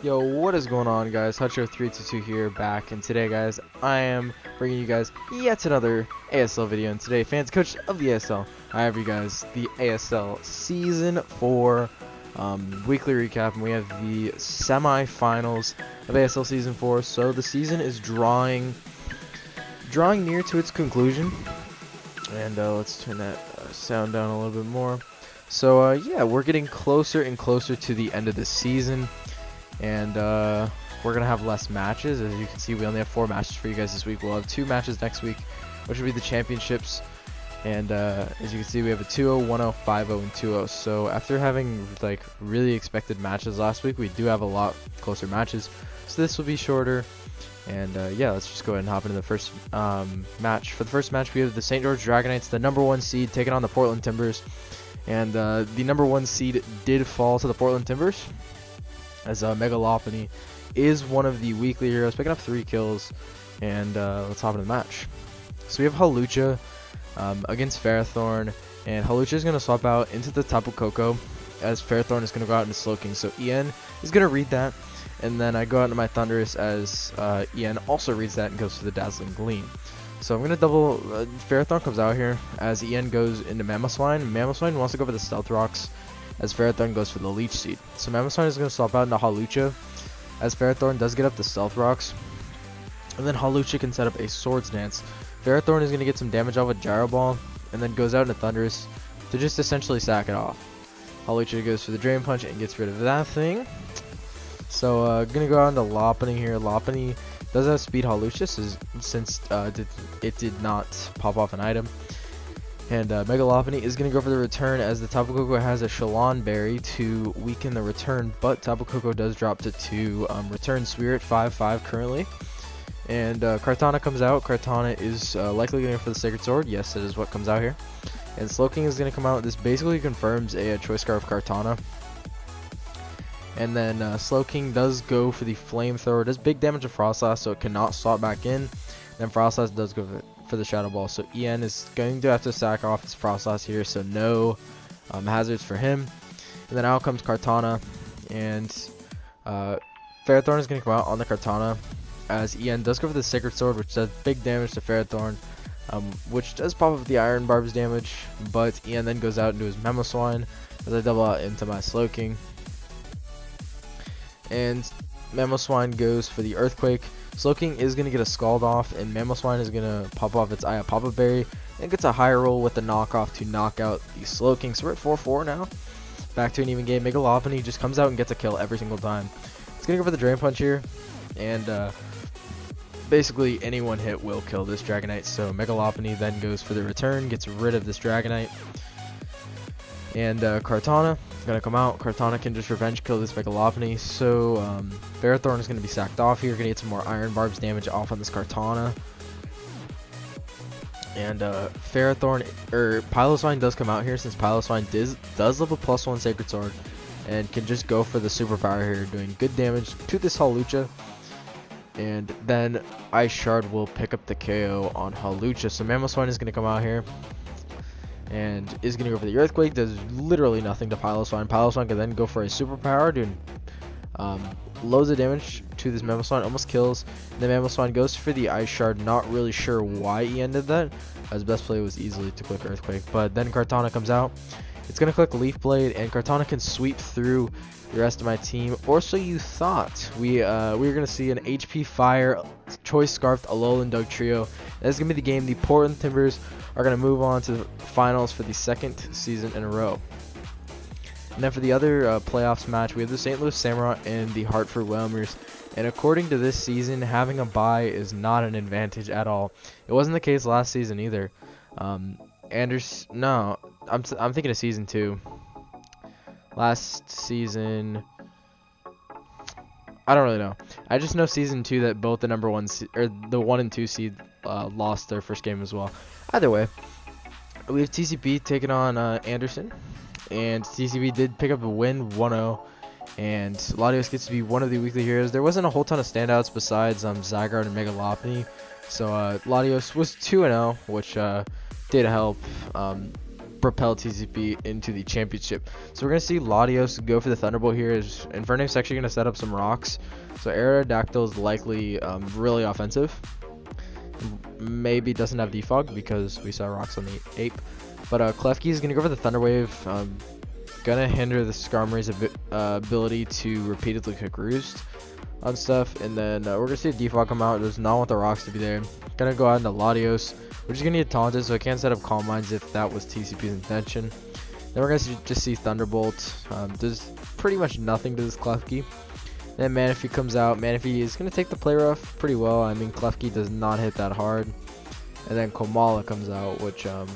Yo, what is going on, guys? Hutcho322 here, back, and today, guys, I am bringing you guys yet another ASL video. And today, fans, coach of the ASL, I have you guys the ASL Season 4 weekly recap, and we have the semifinals of ASL Season 4. So the season is drawing near to its conclusion, and let's turn that sound down a little bit more. So yeah, we're getting closer and closer to the end of the season. And we're going to have less matches. As you can see, we only have 4 matches for you guys this week. We'll have 2 matches next week, which will be the championships. And as you can see, we have a 2-0, 1-0, 5-0, and 2-0. So after having like really expected matches last week, we do have a lot closer matches. So this will be shorter. And yeah, let's just go ahead and hop into the first match. For the first match, we have the St. George Dragonites, the #1 seed, taking on the Portland Timbers. And the #1 seed did fall to the Portland Timbers, as Megalopony is one of the weekly heroes, picking up 3 kills. And let's hop into the match. So we have Halucha against Ferrothorn, and Halucha is going to swap out into the Tapu Koko, as Ferrothorn is going to go out into Slowking. So Ian is going to read that, and then I go out into my Thunderous, as Ian also reads that and goes for the Dazzling Gleam. So I'm going to double, Ferrothorn comes out here, as Ian goes into Mamoswine. Mamoswine wants to go for the Stealth Rocks, as Ferrothorn goes for the Leech Seed. So Mamoswine is going to swap out into Halucha, as Ferrothorn does get up the Stealth Rocks. And then Halucha can set up a Swords Dance. Ferrothorn is going to get some damage off with Gyro Ball, and then goes out into Thunderous to just essentially sack it off. Halucha goes for the Drain Punch and gets rid of that thing. So going to go on to Lopunny here. Lopunny does have Speed Halucha, since it did not pop off an item. And Megalopony is going to go for the return, as the Tapu Koko has a Shalon Berry to weaken the return, but Tapu Koko does drop to 2 return Spirit, 5-5 currently. And Kartana comes out. Kartana is likely going for the Sacred Sword. Yes, that is what comes out here. And Slowking is going to come out. This basically confirms a Choice Scarf Kartana. And then Slowking does go for the Flamethrower. It does big damage to Frostlass, so it cannot swap back in. Then Frostlass does go for the Shadow Ball, so Ian is going to have to sack off his Frostlass here, so no hazards for him. And then out comes Kartana, and Ferrothorn is going to come out on the Kartana, as Ian does go for the Sacred Sword, which does big damage to Ferrothorn, which does pop up the Iron Barbs damage, but Ian then goes out into his Mamoswine, as I double out into my Slowking. And Mamoswine goes for the Earthquake. Slowking is going to get a Scald off, and Mamoswine is going to pop off its Papa Berry, and gets a high roll with the knockoff to knock out the Slowking. So we're at 4-4 now. Back to an even game. Megalopony just comes out and gets a kill every single time. It's going to go for the Drain Punch here, and basically any one hit will kill this Dragonite. So Megalopony then goes for the return, gets rid of this Dragonite. And Kartana is going to come out. Kartana can just revenge kill this Megalopony. So Ferrothorn is going to be sacked off here. Going to get some more Iron Barbs damage off on this Kartana. And Ferrothorn, or Piloswine does come out here, since Piloswine does level +1 Sacred Sword. And can just go for the superpower here, doing good damage to this Halucha. And then Ice Shard will pick up the KO on Halucha. So Mamoswine is going to come out here, and is going to go for the Earthquake. Does literally nothing to Piloswine. Piloswine can then go for a superpower, doing loads of damage to this Mamoswine, almost kills. And then Mamoswine goes for the Ice Shard. Not really sure why he ended that, as best play was easily to click Earthquake. But then Kartana comes out. It's going to click Leaf Blade, and Kartana can sweep through the rest of my team, or so you thought. We were going to see an HP Fire, Choice Scarfed, Alolan Doug trio. That's going to be the game. The Portland Timbers are going to move on to the finals for the 2nd season in a row. And then for the other playoffs match, we have the St. Louis Samurott and the Hartford Whalmers. And according to this season, having a bye is not an advantage at all. It wasn't the case last season either. No, I'm thinking of season 2. Last season, I don't really know. I just know season 2 that both the #1 or the 1 and 2 seed lost their first game as well. Either way, we have TCP taking on Anderson, and TCP did pick up a win, 1-0. And Latios gets to be one of the weekly heroes. There wasn't a whole ton of standouts besides Zygarde and Megalopony. So Latios was 2-0, which did help. propel TCP into the championship. So we're going to see Latios go for the Thunderbolt here. Infernape's actually going to set up some rocks. So Aerodactyl is likely really offensive. Maybe doesn't have defog because we saw rocks on the ape. But Klefki is going to go for the Thunder Wave. Gonna hinder the Skarmory's ability to repeatedly cook roost on stuff. And then we're going to see a defog come out. Does not want the rocks to be there. Gonna go out into Latios. We're just going to get taunted, so I can't set up Calm Minds if that was TCP's intention. Then we're going to just see Thunderbolt. Does pretty much nothing to this Klefki. Then Manaphy comes out. Manaphy is going to take the play rough pretty well. I mean, Klefki does not hit that hard. And then Komala comes out, which we're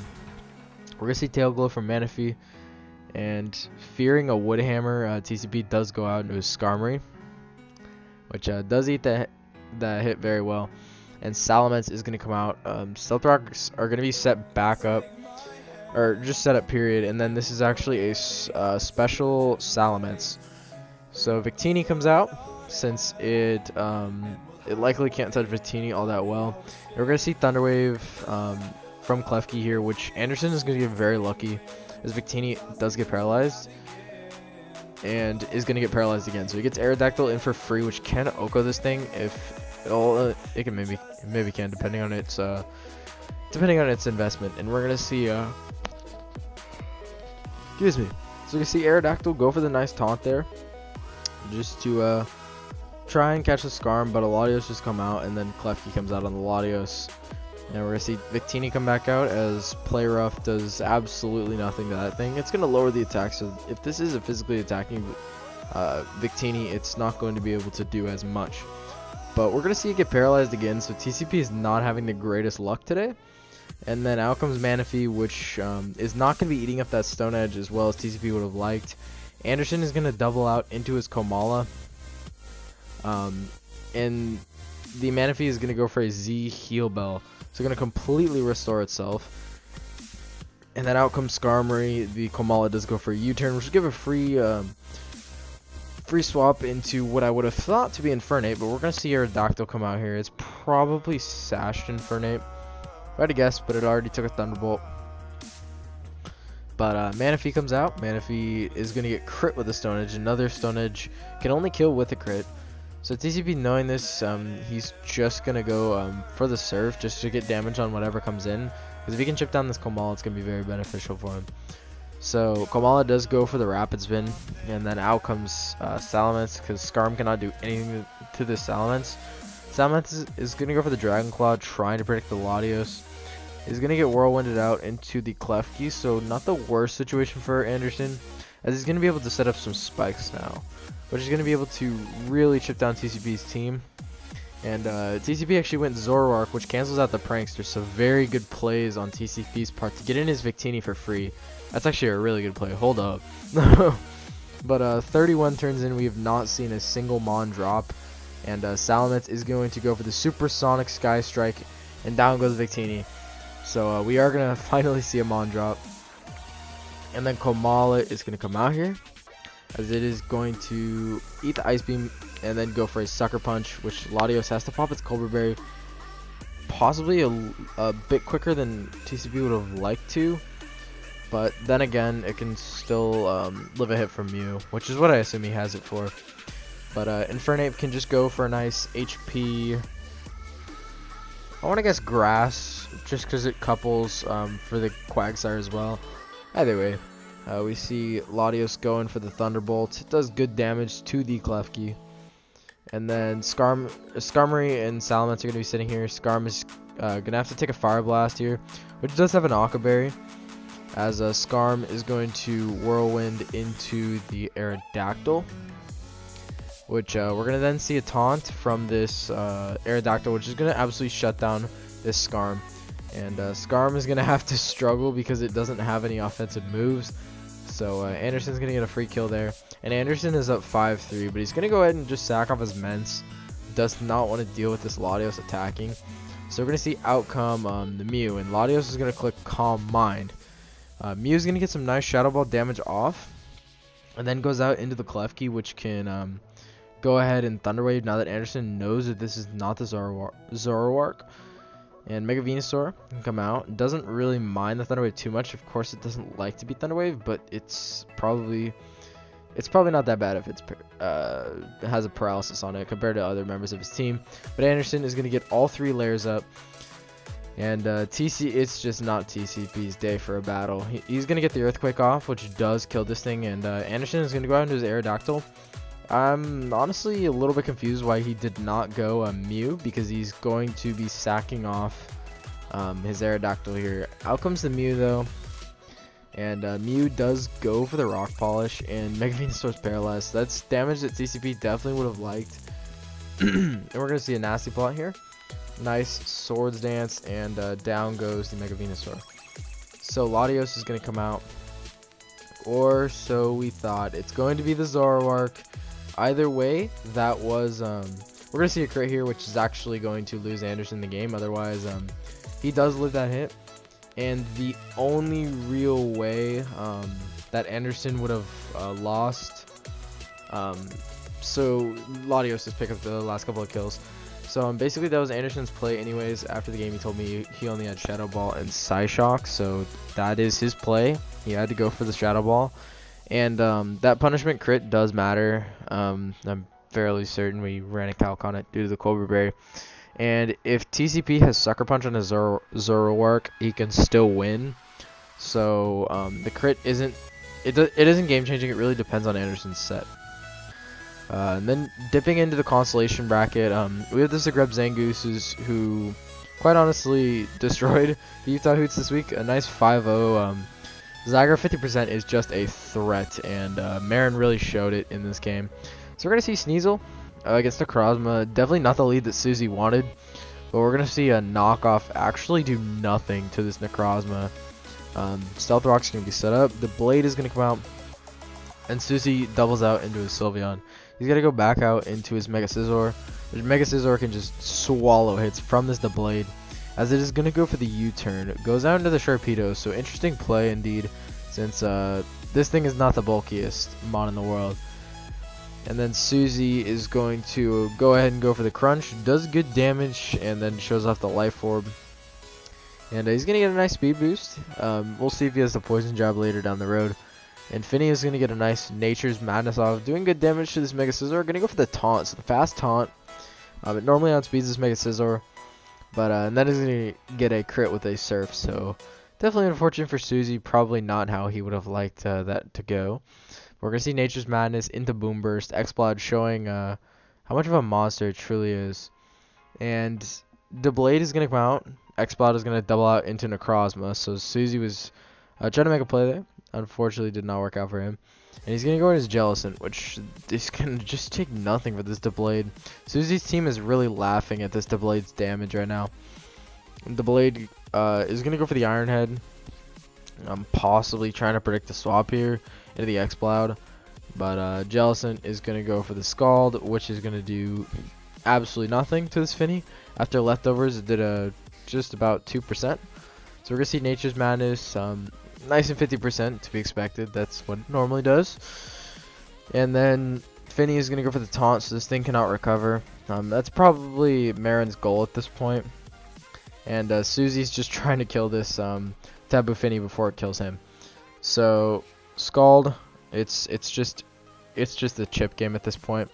going to see Tail Glow from Manaphy. And fearing a Wood Hammer, TCP does go out into his Skarmory, which does eat that hit very well. And Salamence is going to come out. Stealth Rocks are going to be set back up, or just set up period. And then this is actually a special Salamence. So Victini comes out, since it likely can't touch Victini all that well. And we're going to see Thunder Wave from Klefki here, which Anderson is going to get very lucky, as Victini does get paralyzed. And is going to get paralyzed again. So he gets Aerodactyl in for free, which can Oko this thing if... it can maybe can, depending on its investment. And we're gonna see excuse me. So you see Aerodactyl go for the nice taunt there, just to try and catch the Skarm, but a Latios just come out, and then Klefki comes out on the Latios. And we're gonna see Victini come back out, as Play Rough does absolutely nothing to that thing. It's gonna lower the attack, so if this is a physically attacking Victini, it's not going to be able to do as much. But we're going to see it get paralyzed again, so TCP is not having the greatest luck today. And then out comes Manaphy, which is not going to be eating up that Stone Edge as well as TCP would have liked. Anderson is going to double out into his Komala. And the Manaphy is going to go for a Z Heal Bell. So going to completely restore itself. And then out comes Skarmory. The Komala does go for a U-turn, which will give a free swap into what I would have thought to be Infernape, but we're going to see Aerodactyl come out here. It's probably Sashed Infernape, if I had to guess, but it already took a Thunderbolt. But Manaphy comes out. Manaphy is going to get crit with a Stone Edge. Another Stone Edge can only kill with a crit. So TCP, knowing this, he's just going to go for the Surf, just to get damage on whatever comes in. Because if he can chip down this Komala, it's going to be very beneficial for him. So Komala does go for the Rapid Spin, and then out comes Salamence, because Skarm cannot do anything to this Salamence. Salamence is going to go for the Dragon Claw, trying to predict the Latios. He's going to get Whirlwinded out into the Klefki, so not the worst situation for Anderson, as he's going to be able to set up some spikes now, which is going to be able to really chip down TCP's team. And TCP actually went Zoroark, which cancels out the Prankster, so very good plays on TCP's part to get in his Victini for free. That's actually a really good play. Hold up. But 31 turns in, we have not seen a single Mon drop. And Salamence is going to go for the Supersonic Sky Strike, and down goes Victini. So we are going to finally see a Mon drop. And then Komala is going to come out here, as it is going to eat the Ice Beam and then go for a Sucker Punch, which Latios has to pop its Cobra Berry possibly a bit quicker than TCP would have liked to. But then again, it can still live a hit from Mew, which is what I assume he has it for. But Infernape can just go for a nice HP. I want to guess Grass, just because it couples for the Quagsire as well. Either way, we see Latios going for the Thunderbolt. It does good damage to the Klefki. And then Skarmory and Salamence are going to be sitting here. Skarm is going to have to take a Fire Blast here, which does have an Aqua Berry, as Skarm is going to Whirlwind into the Aerodactyl, which we're going to then see a taunt from this Aerodactyl, which is going to absolutely shut down this Skarm. And Skarm is going to have to struggle because it doesn't have any offensive moves. So Anderson's going to get a free kill there. And Anderson is up 5-3, but he's going to go ahead and just sack off his Mence. Does not want to deal with this Latios attacking. So we're going to see outcome the Mew, and Latios is going to click Calm Mind. Mew is going to get some nice Shadow Ball damage off, and then goes out into the Klefki, which can go ahead and Thunder Wave now that Anderson knows that this is not the Zoroark. And Mega Venusaur can come out. Doesn't really mind the Thunder Wave too much. Of course, it doesn't like to be Thunder Wave, but it's probably not that bad if it has a paralysis on it compared to other members of his team. But Anderson is going to get all 3 layers up. And it's just not TCP's day for a battle. He's going to get the Earthquake off, which does kill this thing. And Anderson is going to go out into his Aerodactyl. I'm honestly a little bit confused why he did not go Mew, because he's going to be sacking off his Aerodactyl here. Out comes the Mew though, and Mew does go for the Rock Polish, and Mega Venusaur's paralyzed. That's damage that TCP definitely would have liked. And we're going to see a nasty plot here. Nice Swords Dance, and down goes the Mega Venusaur. So Latios is going to come out, or so we thought. It's going to be the Zoroark. Either way, that was we're gonna see a crit here, which is actually going to lose Anderson the game. Otherwise, he does live that hit, and the only real way that Anderson would have lost. So Latios just pick up the last couple of kills. So basically that was Anderson's play. Anyways, after the game, he told me he only had Shadow Ball and Psyshock, so that is his play. He had to go for the Shadow Ball. And that punishment crit does matter. I'm fairly certain we ran a calc on it due to the Cobra Berry. And if TCP has Sucker Punch on his Zoroark, he can still win. So the crit isn't game changing. It really depends on Anderson's set. And then dipping into the consolation bracket, we have the Zagreb Zangooses, who quite honestly destroyed the Utah Hoots this week. A nice 5-0. Zyger 50% is just a threat, and Marin really showed it in this game. So we're going to see Sneasel against Necrozma. Definitely not the lead that Susie wanted, but we're going to see a knockoff actually do nothing to this Necrozma. Stealth Rock's going to be set up. The Blade is going to come out, and Susie doubles out into his Sylveon. He's going to go back out into his Mega Scizor. The Mega Scizor can just swallow hits from this Blade, as it is going to go for the U-turn. It goes out into the Sharpedo, so interesting play indeed, since this thing is not the bulkiest mon in the world. And then Susie is going to go ahead and go for the Crunch. Does good damage, and then shows off the Life Orb. And he's going to get a nice speed boost. We'll see if he has the Poison Jab later down the road. And Finny is going to get a nice Nature's Madness off, doing good damage to this Mega Scizor. Going to go for the Taunt, so the fast Taunt. It normally outspeeds this Mega Scizor. But and then he's going to get a crit with a Surf, so definitely unfortunate for Susie. Probably not how he would have liked that to go. We're going to see Nature's Madness into Boom Burst. Exploud showing how much of a monster it truly is. And the Blade is going to come out. Exploud is going to double out into Necrozma, so Susie was trying to make a play there. Unfortunately, did not work out for him. And he's going to go in his Jellicent, which is going to just take nothing for this Blade. Susie's team is really laughing at this Blade's damage right now. The Blade is going to go for the Iron Head. I'm possibly trying to predict the swap here into the Exploud. But Jellicent is going to go for the Scald, which is going to do absolutely nothing to this Finny. After leftovers, it did just about 2%. So we're going to see Nature's Madness. Nice and 50% to be expected. That's what it normally does. And then Finny is going to go for the Taunt, so this thing cannot recover. That's probably Marin's goal at this point. And Susie's just trying to kill this Taboo Finny before it kills him. So Scald, it's just a chip game at this point.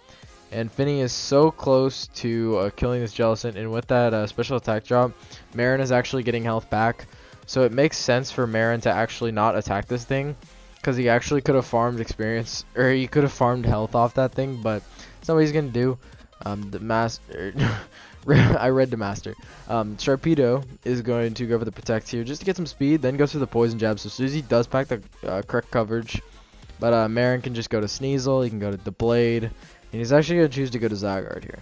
And Finny is so close to killing this Jellicent, and with that special attack drop, Marin is actually getting health back. So it makes sense for Marin to actually not attack this thing, because he actually could have farmed experience, or he could have farmed health off that thing, but that's not what he's going to do. The Master, I read the Master. Sharpedo is going to go for the Protect here just to get some speed, then goes for the Poison Jab. So Susie does pack the correct coverage, but Marin can just go to Sneasel, he can go to the Blade, and he's actually going to choose to go to Zygarde here.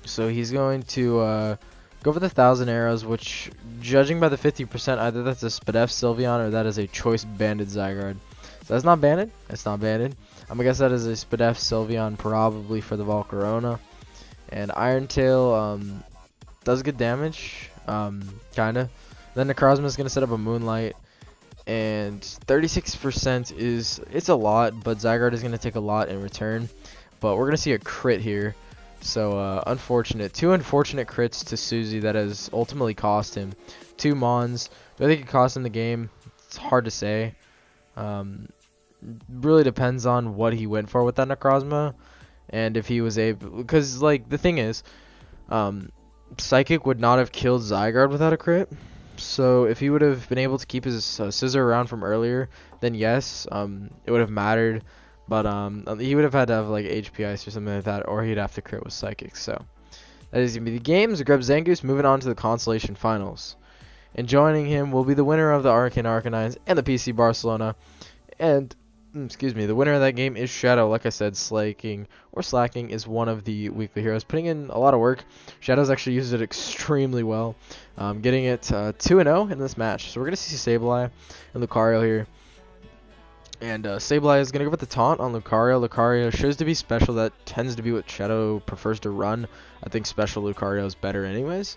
So he's going to go for the 1,000 Arrows, which, judging by the 50%, either that's a Spadef Sylveon or that is a Choice Banded Zygarde. So that's not banded. It's not banded. I'm going to guess that is a Spadef Sylveon, probably for the Volcarona. And Iron Tail does good damage, kind of. Then Necrozma is going to set up a Moonlight. And 36% it's a lot, but Zygarde is going to take a lot in return. But we're going to see a crit here. So unfortunate. 2 unfortunate crits to Suzy that has ultimately cost him 2 Mons. Do I think it cost him the game? It's hard to say. Really depends on what he went for with that Necrozma, and if he was able, because like the thing is, Psychic would not have killed Zygarde without a crit. So if he would have been able to keep his Scissor around from earlier, then yes, it would have mattered. But he would have had to have like HP Ice or something like that, or he'd have to crit with Psychic. So that is gonna be the game. Zagreb Zangoose moving on to the consolation finals, and joining him will be the winner of the Arcane Arcanines and the PC Barcelona. And excuse me, the winner of that game is Shadow. Like I said, Slacking is one of the weekly heroes, putting in a lot of work. Shadow's actually used it extremely well, getting it 2-0 in this match. So we're going to see Sableye and Lucario here. And Sableye is going to go with the taunt on Lucario. Lucario shows to be special. That tends to be what Shadow prefers to run. I think special Lucario is better anyways.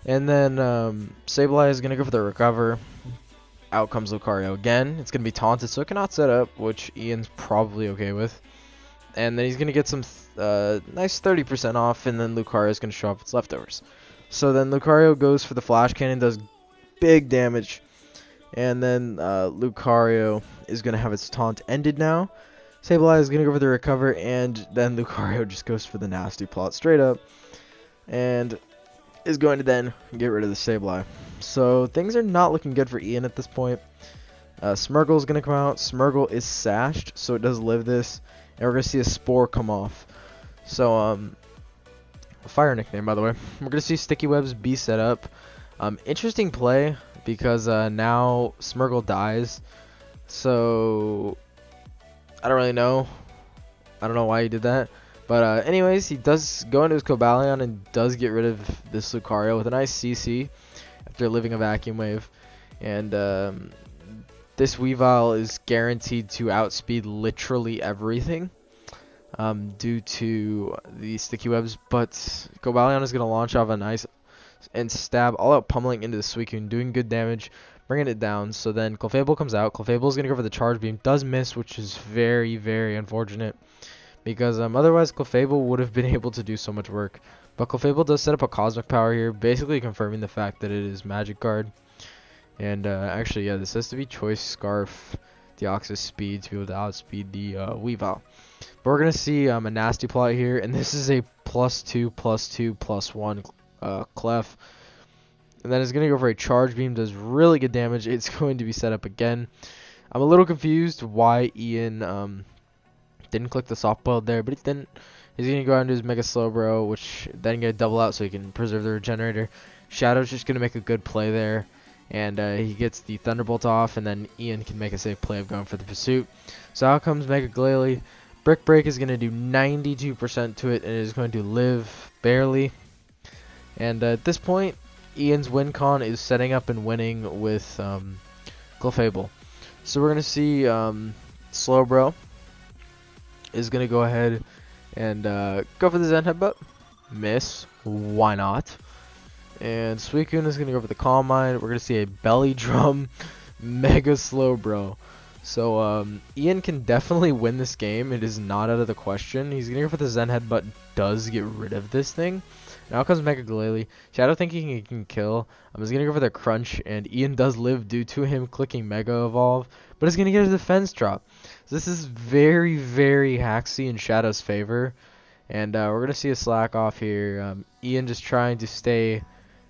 And then Sableye is going to go for the recover. Out comes Lucario again. It's going to be taunted, so it cannot set up, which Ian's probably okay with. And then he's going to get some nice 30% off, and then Lucario is going to show off its leftovers. So then Lucario goes for the Flash Cannon, does big damage. And then Lucario is going to have its taunt ended now. Sableye is going to go for the recover, and then Lucario just goes for the nasty plot straight up. And is going to then get rid of the Sableye. So things are not looking good for Ian at this point. Smeargle is going to come out. Smeargle is sashed, so it does live this. And we're going to see a Spore come off. So, a fire nickname, by the way. We're going to see Sticky Webs be set up. Interesting play, because now Smeargle dies. So, I don't really know. I don't know why he did that. But anyways, he does go into his Cobalion and does get rid of this Lucario with a nice CC after living a Vacuum Wave. And this Weavile is guaranteed to outspeed literally everything due to the Sticky Webs. But Cobalion is going to launch off a nice and stab all out pummeling into the Suicune, doing good damage, bringing it down. So then Clefable comes out. Clefable is going to go for the Charge Beam. Does miss, which is very, very unfortunate. Because otherwise Clefable would have been able to do so much work. But Clefable does set up a Cosmic Power here, basically confirming the fact that it is Magic Guard. And actually, yeah, this has to be Choice Scarf, Deoxys Speed to be able to outspeed the Weavile. But we're going to see a Nasty Plot here, and this is a +2/+2/+1 Clef. And then it's going to go for a Charge Beam, does really good damage. It's going to be set up again. I'm a little confused why Ian didn't click the soft boiled there, but he didn't. He's going to go out into his Mega Slowbro, which then get a double out so he can preserve the Regenerator. Shadow's just going to make a good play there, and he gets the Thunderbolt off, and then Ian can make a safe play of going for the pursuit. So out comes Mega Glalie. Brick Break is going to do 92% to it, and it is going to live barely. And at this point, Ian's win con is setting up and winning with Clefable. So we're going to see Slowbro is going to go ahead and go for the Zen Headbutt. Miss. Why not? And Suicune is going to go for the Calm Mind. We're going to see a Belly Drum Mega Slowbro. So Ian can definitely win this game. It is not out of the question. He's going to go for the Zen Headbutt. Does get rid of this thing. Now comes Mega Glalie. Shadow thinking he can kill. He's going to go for the Crunch. And Ian does live due to him clicking Mega Evolve. But he's going to get a Defense Drop. So this is very, very hacksy in Shadow's favor. And we're going to see a slack off here. Ian just trying to stay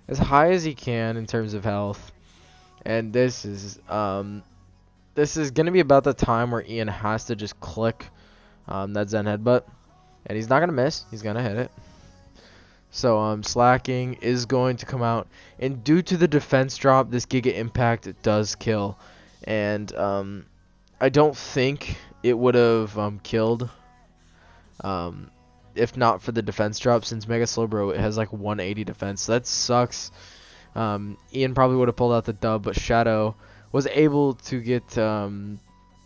as high as he can in terms of health. And this is going to be about the time where Ian has to just click that Zen Headbutt. And he's not going to miss. He's going to hit it. So slacking is going to come out. And due to the defense drop, this Giga Impact does kill. And I don't think it would have killed if not for the defense drop, since Mega Slowbro it has like 180 defense. So that sucks. Ian probably would have pulled out the dub, but Shadow was able to get to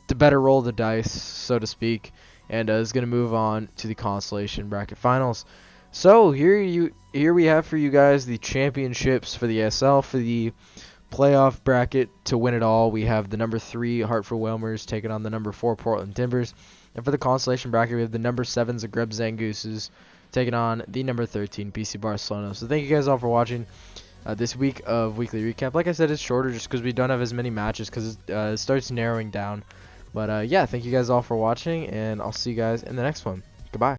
better roll the dice, so to speak, and is going to move on to the Constellation Bracket Finals. So here we have for you guys the championships for the ASL. For the playoff bracket to win it all, we have the number 3 Hartford Whalmers taking on the number 4 Portland Timbers. And for the Constellation bracket, we have the number 7 Zagreb Zangooses taking on the number 13 BC Barcelona. So thank you guys all for watching this week of weekly recap. Like I said, it's shorter just because we don't have as many matches because it starts narrowing down. But yeah, thank you guys all for watching, and I'll see you guys in the next one. Goodbye.